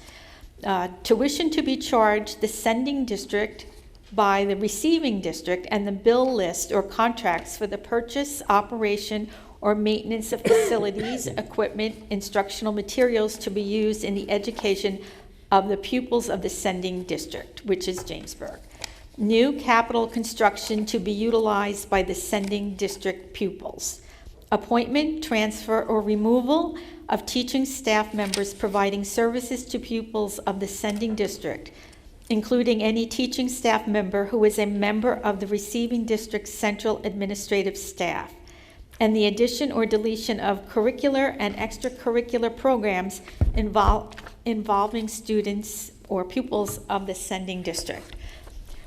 Tuition to be charged the sending district by the receiving district, and the bill list or contracts for the purchase, operation, or maintenance of facilities, equipment, instructional materials to be used in the education of the pupils of the sending district, which is Jamesburg. New capital construction to be utilized by the sending district pupils. Appointment, transfer, or removal of teaching staff members providing services to pupils of the sending district, including any teaching staff member who is a member of the receiving district's central administrative staff, and the addition or deletion of curricular and extracurricular programs involving students or pupils of the sending district.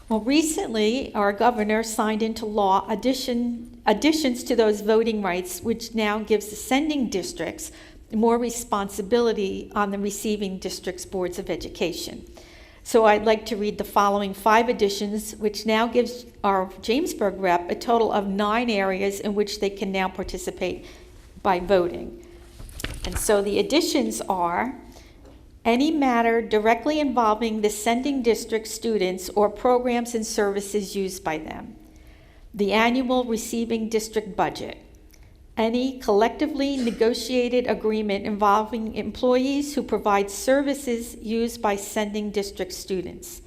Well, recently, our governor signed into law additions to those voting rights, which now gives the sending districts more responsibility on the receiving district's boards of education. So I'd like to read the following 5 additions, which now gives our Jamesburg rep a total of 9 areas in which they can now participate by voting. And so the additions are: any matter directly involving the sending district students or programs and services used by them, the annual receiving district budget, any collectively negotiated agreement involving employees who provide services used by sending district students,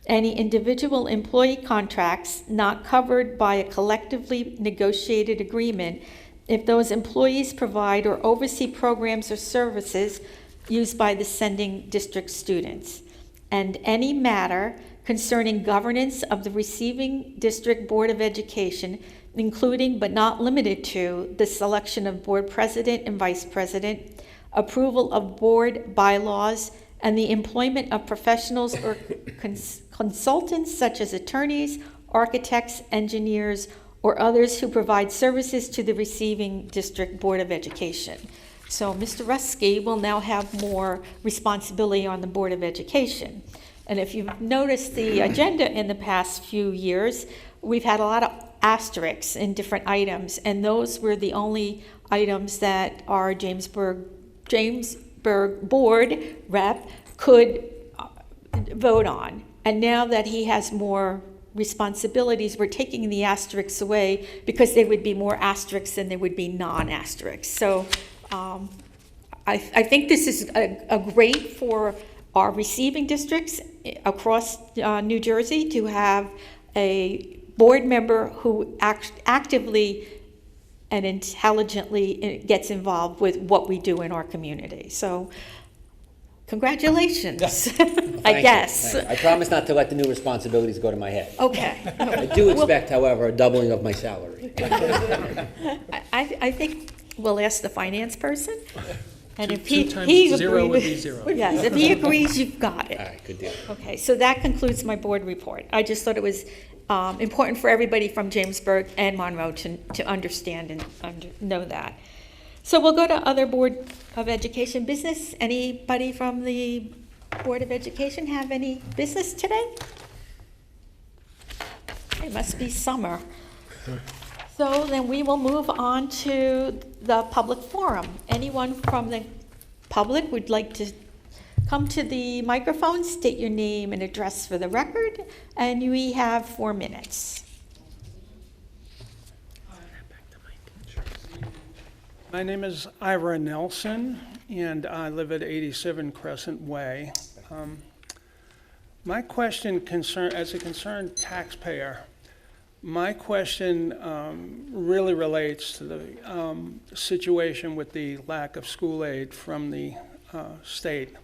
any individual employee contracts not covered by a collectively negotiated agreement if those employees provide or oversee programs or services used by the sending district students, and any matter concerning governance of the receiving district Board of Education, including but not limited to the selection of board president and vice president, approval of board bylaws, and the employment of professionals or consultants such as attorneys, architects, engineers, or others who provide services to the receiving district Board of Education. So Mr. Rusky will now have more responsibility on the Board of Education. And if you've noticed the agenda in the past few years, we've had a lot of asterisks in different items, and those were the only items that our Jamesburg board rep could vote on. And now that he has more responsibilities, we're taking the asterisks away because there would be more asterisks than there would be non-asterisks. So I think this is a great for our receiving districts across New Jersey to have a board member who actively and intelligently gets involved with what we do in our community. So congratulations, I guess. Thank you. I promise not to let the new responsibilities go to my head. Okay. I do expect, however, a doubling of my salary. I think we'll ask the finance person. And if Two times he zero would agrees, be 0. yes, if he agrees, you've got it. All right, good deal. Okay, so that concludes my board report. I just thought it was important for everybody from Jamesburg and Monroe to understand and know that. So we'll go to other Board of Education business. Anybody from the Board of Education have any business today? It must be summer. So then we will move on to the public forum. Anyone from the public would like to come to the microphone, state your name and address for the record, and we have 4 minutes. My name is Ira Nelson, and I live at 87 Crescent Way. My question as a concerned taxpayer, my question really relates to the situation with the lack of school aid from the state.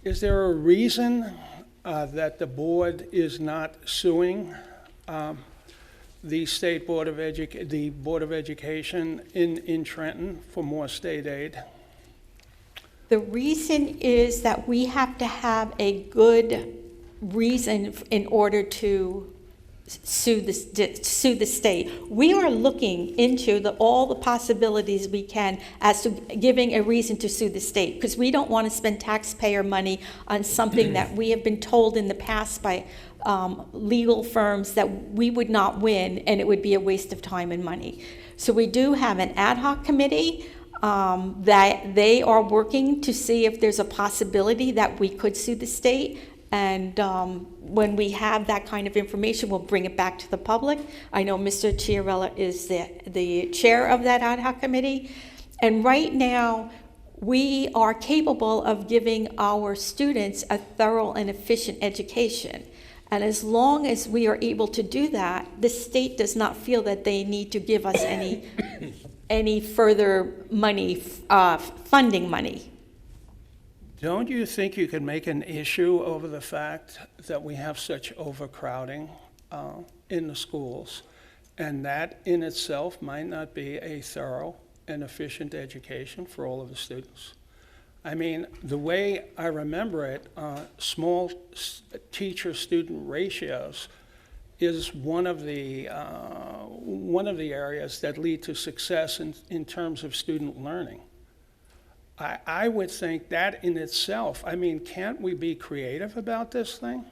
Is there a reason that the board is not suing the State Board of the Board of Education in Trenton for more state aid? The reason is that we have to have a good reason in order to sue the state. We are looking into all the possibilities we can as to giving a reason to sue the state, because we don't want to spend taxpayer money on something that we have been told in the past by legal firms that we would not win, and it would be a waste of time and money. So we do have an ad hoc committee that they are working to see if there's a possibility that we could sue the state. And when we have that kind of information, we'll bring it back to the public. I know Mr. Chiarella is the chair of that ad hoc committee. And right now, we are capable of giving our students a thorough and efficient education. And as long as we are able to do that, the state does not feel that they need to give us any further money, funding money. Don't you think you could make an issue over the fact that we have such overcrowding in the schools, and that in itself might not be a thorough and efficient education for all of the students? I mean, the way I remember it, small teacher-student ratios is one of the areas that lead to success in terms of student learning. I would think that in itself, I mean, can't we be creative about this thing?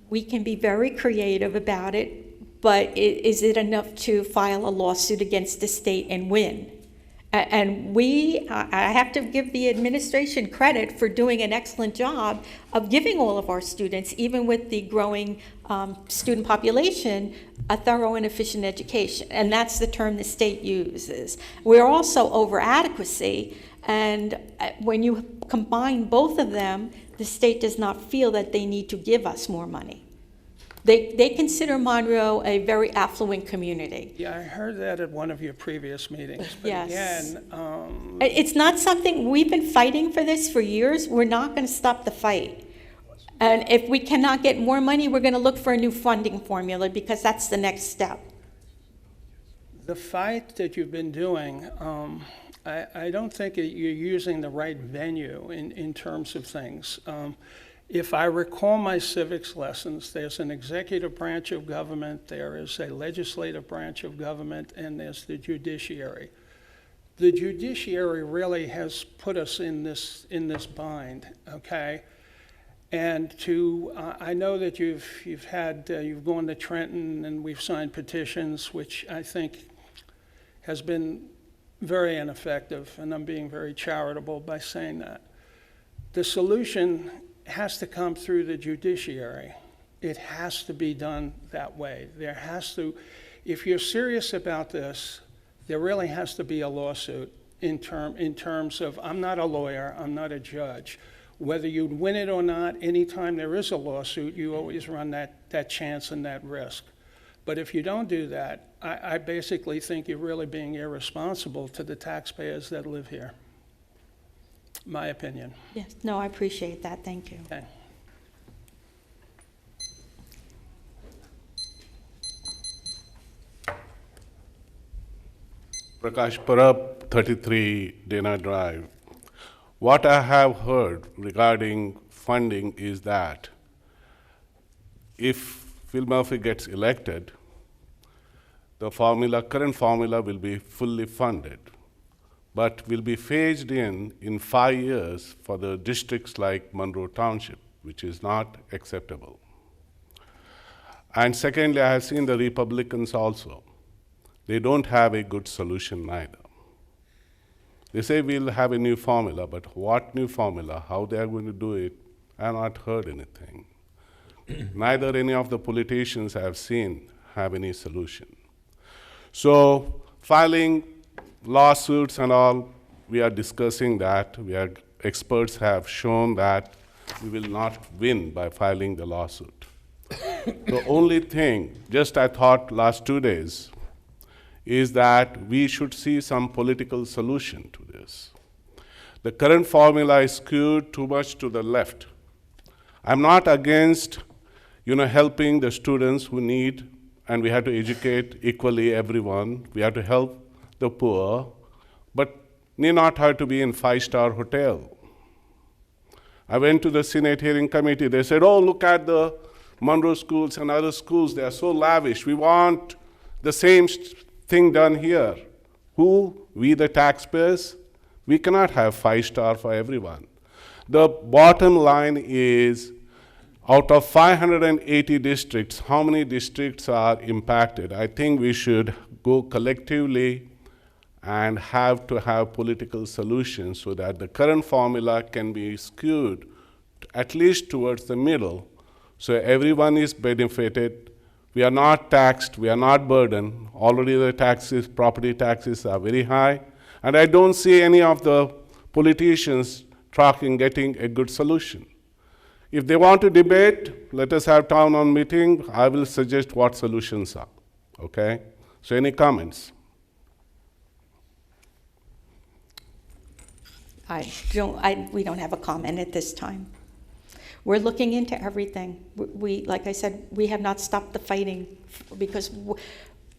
We can be very creative about it, but is it enough to file a lawsuit against the state and win? And I have to give the administration credit for doing an excellent job of giving all of our students, even with the growing student population, a thorough and efficient education. And that's the term the state uses. We're also over adequacy. And when you combine both of them, the state does not feel that they need to give us more money. They consider Monroe a very affluent community. Yeah, I heard that at one of your previous meetings. But Yes. again, It's not something, we've been fighting for this for years. We're not going to stop the fight. And if we cannot get more money, we're going to look for a new funding formula, because that's the next step. the fight that you've been doing, I don't think that you're using the right venue in terms of things. If I recall my civics lessons, there's an executive branch of government, there is a legislative branch of government, and there's the judiciary. The judiciary really has put us in this bind, okay? And I know that you've gone to Trenton and we've signed petitions, which I think has been very ineffective, and I'm being very charitable by saying that. The solution has to come through the judiciary. It has to be done that way. If you're serious about this, there really has to be a lawsuit in terms of, I'm not a lawyer, I'm not a judge. Whether you'd win it or not, anytime there is a lawsuit, you always run that chance and that risk. But if you don't do that, I basically think you're really being irresponsible to the taxpayers that live here. My opinion. Yes, no, I appreciate that, thank you. Okay. Prakash Parab, 33 Dana Drive. What I have heard regarding funding is that if Phil Murphy gets elected, the current formula will be fully funded, but will be phased in 5 years for the districts like Monroe Township, which is not acceptable. And secondly, I have seen the Republicans also. They don't have a good solution either. They say we'll have a new formula, but what new formula, how they are going to do it, I have not heard anything. Neither any of the politicians I have seen have any solution. So filing lawsuits and all, we are discussing that. Experts have shown that we will not win by filing the lawsuit. The only thing, just I thought last 2 days, is that we should see some political solution to this. The current formula is skewed too much to the left. I'm not against, helping the students who need, and we have to educate equally everyone. We have to help the poor, but need not have to be in 5-star hotel. I went to the Senate hearing committee. They said, oh, look at the Monroe schools and other schools. They are so lavish. We want the same thing done here. Who? We, the taxpayers? We cannot have 5-star for everyone. The bottom line is out of 580 districts, how many districts are impacted? I think we should go collectively and have to have political solutions so that the current formula can be skewed at least towards the middle, so everyone is benefited. We are not taxed, we are not burdened. Already the taxes, property taxes are very high, and I don't see any of the politicians getting a good solution. If they want to debate, let us have town hall meeting. I will suggest what solutions are, okay? So any comments? We don't have a comment at this time. We're looking into everything. We, like I said, we have not stopped the fighting because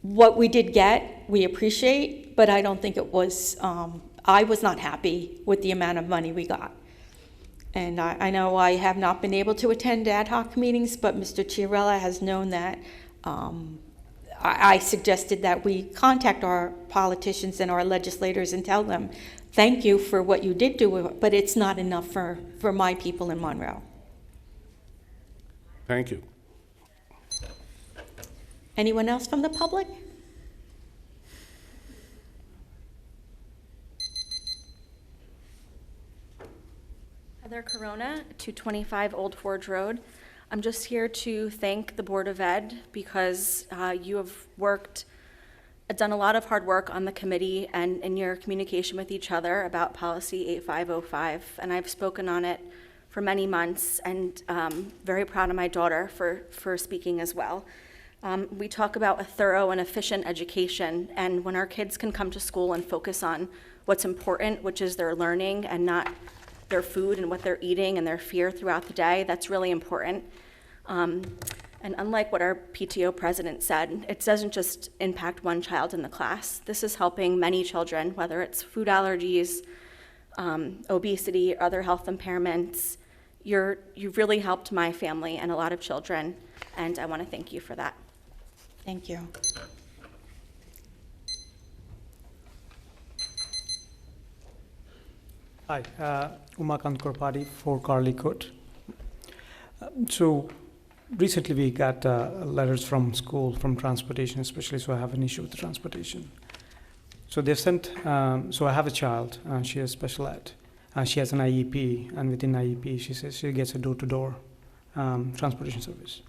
what we did get, we appreciate, but I don't think it was, I was not happy with the amount of money we got. And I know I have not been able to attend ad hoc meetings, but Mr. Chiarella has known that I suggested that we contact our politicians and our legislators and tell them, thank you for what you did do, but it's not enough for my people in Monroe. Thank you. Anyone else from the public? Heather Corona, 225 Old Forge Road. I'm just here to thank the Board of Ed because you have done a lot of hard work on the committee and in your communication with each other about policy 8505, and I've spoken on it for many months, and very proud of my daughter for speaking as well. We talk about a thorough and efficient education, and when our kids can come to school and focus on what's important, which is their learning and not their food and what they're eating and their fear throughout the day, that's really important. And unlike what our PTO president said, it doesn't just impact one child in the class. This is helping many children, whether it's food allergies, obesity, other health impairments. You've really helped my family and a lot of children, and I want to thank you for that. Thank you. Hi, Umakant Korpadi for Carly Court. So recently we got letters from school, from transportation especially, so I have an issue with the transportation. So they've sent, so I have a child, she has special ed. She has an IEP, and within IEP she says she gets a door-to-door transportation service.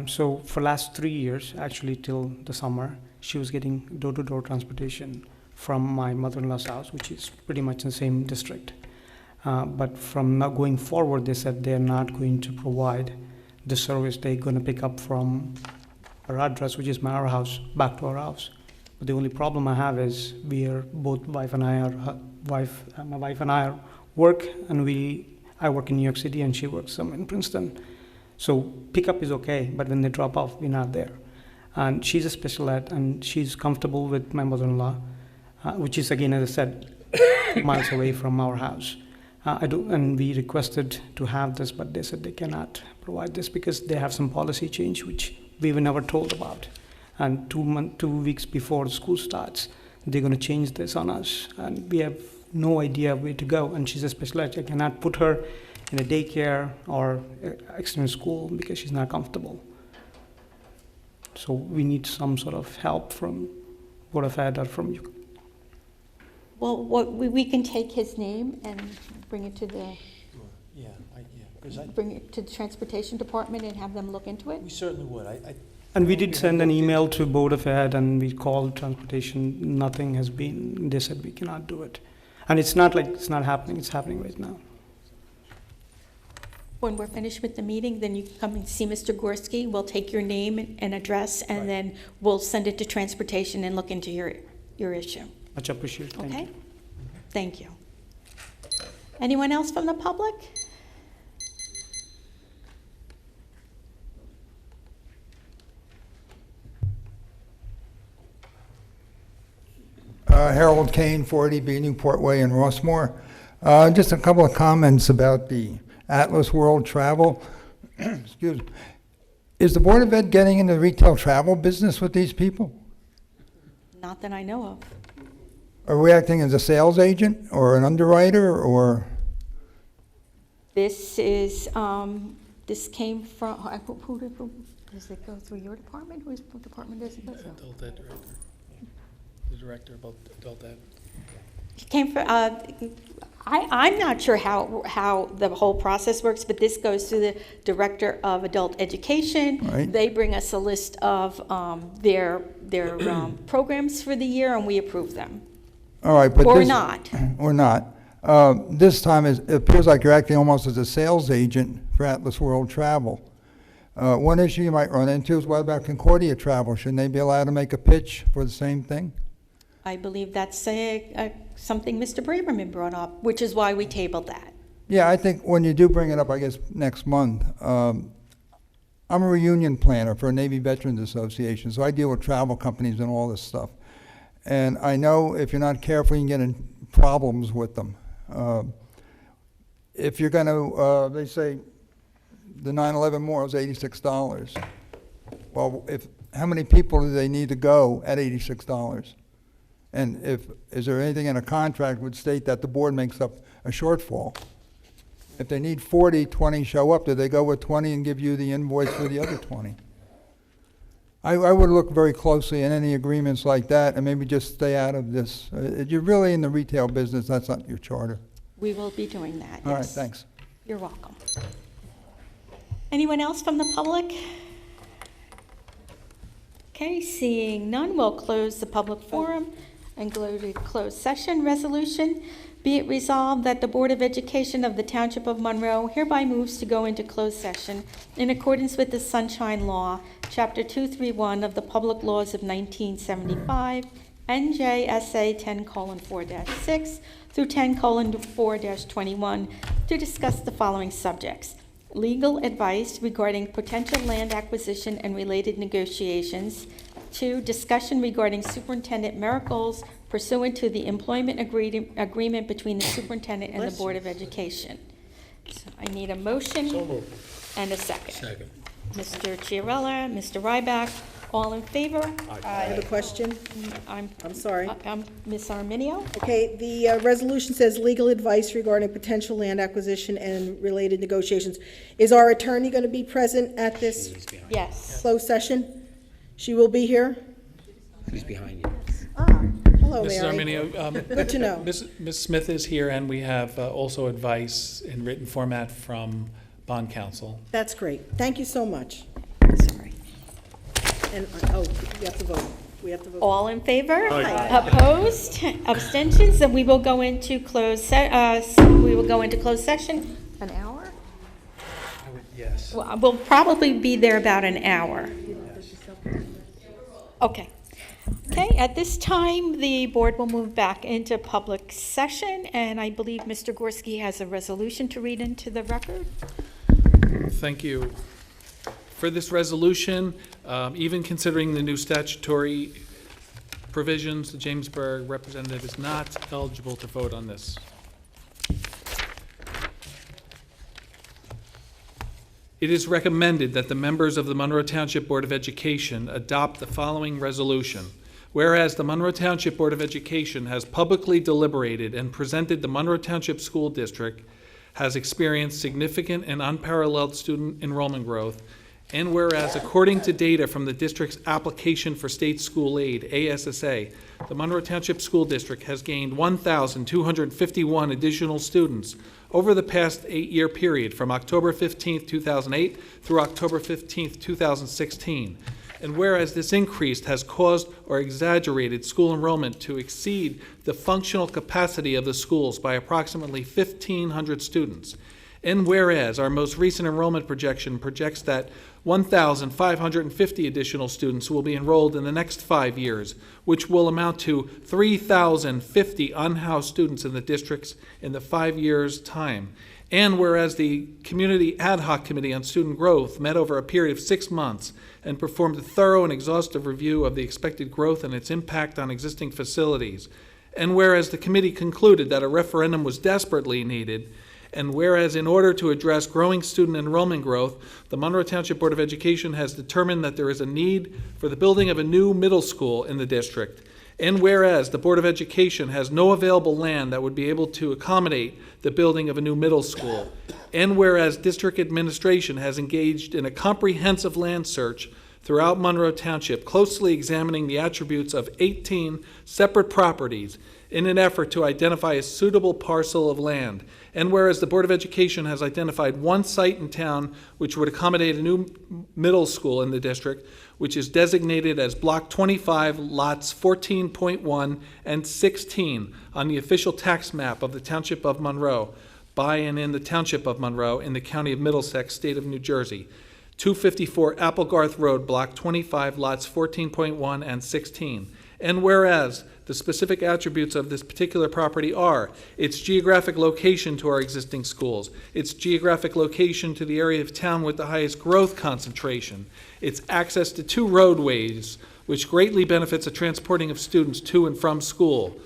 So for last 3 years, actually till the summer, she was getting door-to-door transportation from my mother-in-law's house, which is pretty much in the same district. But from now going forward, they said they're not going to provide the service. They're going to pick up from our address, which is our house, back to our house. But the only problem I have is my wife and I work, and I work in New York City and she works somewhere in Princeton. So pickup is okay, but when they drop off, we're not there. And she's a special ed, and she's comfortable with my mother-in-law, which is, again, as I said, miles away from our house. And we requested to have this, but they said they cannot provide this because they have some policy change, which we were never told about. And 2 weeks before school starts, they're going to change this on us, and we have no idea where to go. And she's a special ed. I cannot put her in a daycare or external school because she's not comfortable. So we need some sort of help from Board of Ed or from you. Well, we can take his name and bring it to the bring it to the transportation department and have them look into it. We certainly would. And we did send an email to Board of Ed, and we called transportation. Nothing has been. They said we cannot do it, and it's not like it's not happening. It's happening right now. When we're finished with the meeting, then you can come and see Mr. Gorski. We'll take your name and address, and then we'll send it to transportation and look into your issue. Much appreciated. Thank you. Thank you. Anyone else from the public? Harold Kane, 40B Newport Way in Rossmore. Just a couple of comments about the Atlas World Travel. Excuse me. Is the Board of Ed getting into the retail travel business with these people? Not that I know of. Are we acting as a sales agent or an underwriter, or? This is This came from, who does it go through your department? Whose department does it go through? Adult Ed Director. The Director of Adult Ed. It came from, I'm not sure how the whole process works, but this goes to the Director of Adult Education. Right. They bring us a list of their programs for the year, and we approve them. All right, but Or this- not. Or not. This time, it appears like you're acting almost as a sales agent for Atlas World Travel. One issue you might run into is what about Concordia Travel? Shouldn't they be allowed to make a pitch for the same thing? I believe that's something Mr. Braverman brought up, which is why we tabled that. Yeah, I think when you do bring it up, I guess next month, I'm a reunion planner for a Navy Veterans Association, so I deal with travel companies and all this stuff. And I know if you're not careful, you can get in problems with them. If you're going to, they say the 9/11 memorial is $86. Well, how many people do they need to go at $86? And is there anything in a contract would state that the board makes up a shortfall? If they need 40, 20 show up, do they go with 20 and give you the invoice for the other 20? I would look very closely in any agreements like that and maybe just stay out of this. You're really in the retail business, that's not your charter. We will be doing that, All right, yes. thanks. You're welcome. Anyone else from the public? Okay, seeing none, we'll close the public forum and go to closed session resolution. Be it resolved that the Board of Education of the Township of Monroe hereby moves to go into closed session in accordance with the Sunshine Law, Chapter 231 of the Public Laws of 1975, NJSA 10:4-6 through 10:4-21, to discuss the following subjects: legal advice regarding potential land acquisition and related negotiations. 2, discussion regarding Superintendent Miracles pursuant to the employment agreement between the superintendent and the Board of Education. So I need a motion and a second. Second. Mr. Chiarella, Mr. Ryback, all in favor? I have a question. I'm sorry. Ms. Arminio? Okay, the resolution says legal advice regarding potential land acquisition and related negotiations. Is our attorney going to be present at this Yes. closed session? She will be here? Who's behind you? Hello, Mrs. Mary. Arminio, Good to know. Ms. Smith is here, and we have also advice in written format from bond counsel. That's great. Thank you so much. Sorry. And, we have to vote. We have to vote. All in favor? Aye. Opposed? Abstentions? And we will go into closed session. An hour? Yes. Well, we'll probably be there about an hour. Okay. Okay, at this time, the board will move back into public session, and I believe Mr. Gorski has a resolution to read into the record. Thank you. For this resolution, even considering the new statutory provisions, the Jamesburg representative is not eligible to vote on this. It is recommended that the members of the Monroe Township Board of Education adopt the following resolution. Whereas the Monroe Township Board of Education has publicly deliberated and presented the Monroe Township School District has experienced significant and unparalleled student enrollment growth, and whereas according to data from the district's application for state school aid, ASSA, the Monroe Township School District has gained 1,251 additional students over the past 8-year period from October 15th, 2008 through October 15th, 2016. And whereas this increase has caused or exaggerated school enrollment to exceed the functional capacity of the schools by approximately 1,500 students. And whereas our most recent enrollment projection projects that 1,550 additional students will be enrolled in the next 5 years, which will amount to 3,050 unhoused students in the districts in the 5 years' time. And whereas the Community Ad Hoc Committee on Student Growth met over a period of 6 months and performed a thorough and exhaustive review of the expected growth and its impact on existing facilities. And whereas the committee concluded that a referendum was desperately needed, and whereas in order to address growing student enrollment growth, the Monroe Township Board of Education has determined that there is a need for the building of a new middle school in the district. And whereas the Board of Education has no available land that would be able to accommodate the building of a new middle school. And whereas district administration has engaged in a comprehensive land search throughout Monroe Township, closely examining the attributes of 18 separate properties in an effort to identify a suitable parcel of land. And whereas the Board of Education has identified one site in town which would accommodate a new middle school in the district, which is designated as Block 25, Lots 14.1 and 16 on the official tax map of the Township of Monroe, by and in the Township of Monroe in the County of Middlesex, State of New Jersey. 254 Applegarth Road, Block 25, Lots 14.1 and 16. And whereas the specific attributes of this particular property are its geographic location to our existing schools, its geographic location to the area of town with the highest growth concentration, its access to 2 roadways, which greatly benefits the transporting of students to and from school.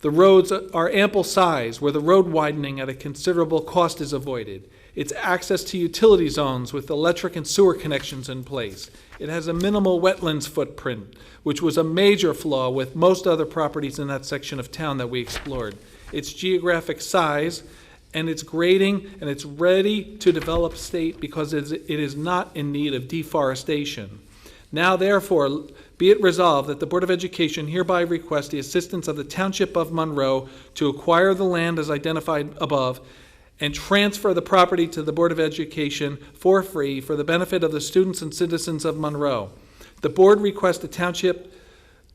The roads are ample size, where the road widening at a considerable cost is avoided. Its access to utility zones with electric and sewer connections in place. It has a minimal wetlands footprint, which was a major flaw with most other properties in that section of town that we explored. Its geographic size and its grading and its ready to develop state because it is not in need of deforestation. Now therefore, be it resolved that the Board of Education hereby requests the assistance of the Township of Monroe to acquire the land as identified above and transfer the property to the Board of Education for free for the benefit of the students and citizens of Monroe. The Board requests the Township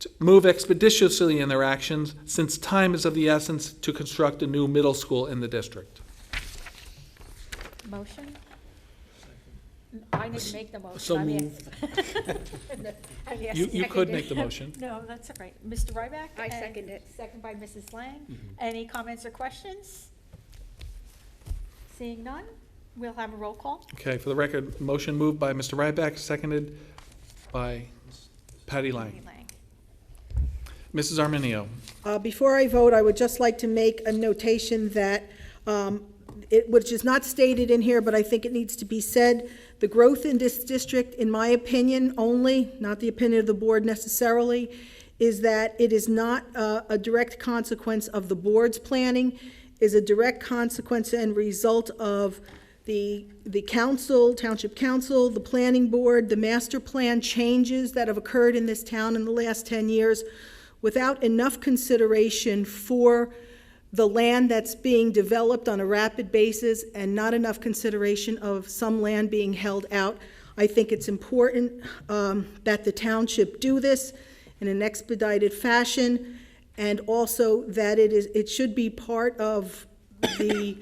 to move expeditiously in their actions, since time is of the essence to construct a new middle school in the district. Motion? I didn't make the motion. So I'm moved. I'm You could make the motion. No, that's all right. Mr. Ryback? I and second it. Second by Mrs. Lang. Any comments or questions? Seeing none, we'll have a roll call. Okay, for the record, motion moved by Mr. Ryback, seconded by Patty Lang. Mrs. Arminio. Before I vote, I would just like to make a notation that, which is not stated in here, but I think it needs to be said. The growth in this district, in my opinion only, not the opinion of the board necessarily, is that it is not a direct consequence of the board's planning, is a direct consequence and result of the council, township council, the planning board, the master plan changes that have occurred in this town in the last 10 years without enough consideration for the land that's being developed on a rapid basis and not enough consideration of some land being held out. I think it's important that the township do this in an expedited fashion, and also that it should be part of the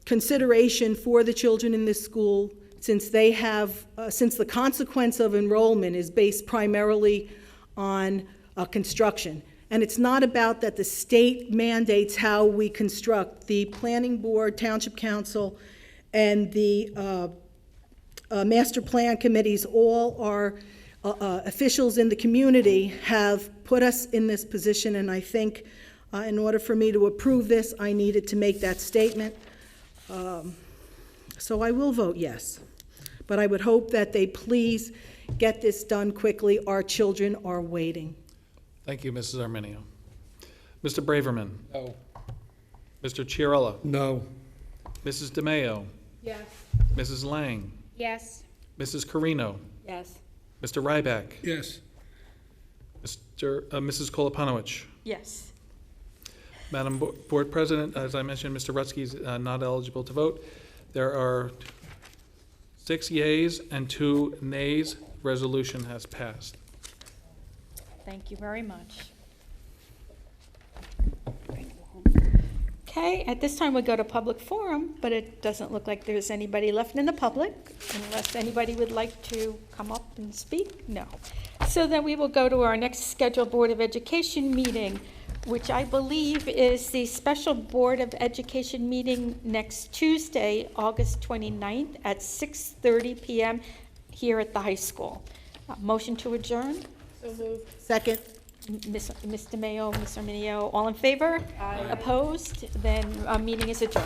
consideration for the children in this school, since they have, since the consequence of enrollment is based primarily on construction. And it's not about that the state mandates how we construct. The planning board, township council, and the master plan committees all are officials in the community have put us in this position, and I think in order for me to approve this, I needed to make that statement. So I will vote yes. But I would hope that they please get this done quickly. Our children are waiting. Thank you, Mrs. Arminio. Mr. Braverman. No. Mr. Chiarella. No. Mrs. DeMayo. Yes. Mrs. Lang. Yes. Mrs. Carino. Yes. Mr. Ryback. Yes. Mrs. Koloponowicz. Yes. Madam Board President, as I mentioned, Mr. Rutsky's not eligible to vote. There are 6 yeas and 2 nays. Resolution has passed. Thank you very much. Okay, at this time we'll go to public forum, but it doesn't look like there's anybody left in the public, unless anybody would like to come up and speak. No. So then we will go to our next scheduled Board of Education meeting, which I believe is the special Board of Education meeting next Tuesday, August 29th at 6:30 p.m. here at the high school. Motion to adjourn? So moved. Second. Ms. DeMayo, Ms. Arminio, all in favor? Aye. Opposed? Then meeting is adjourned.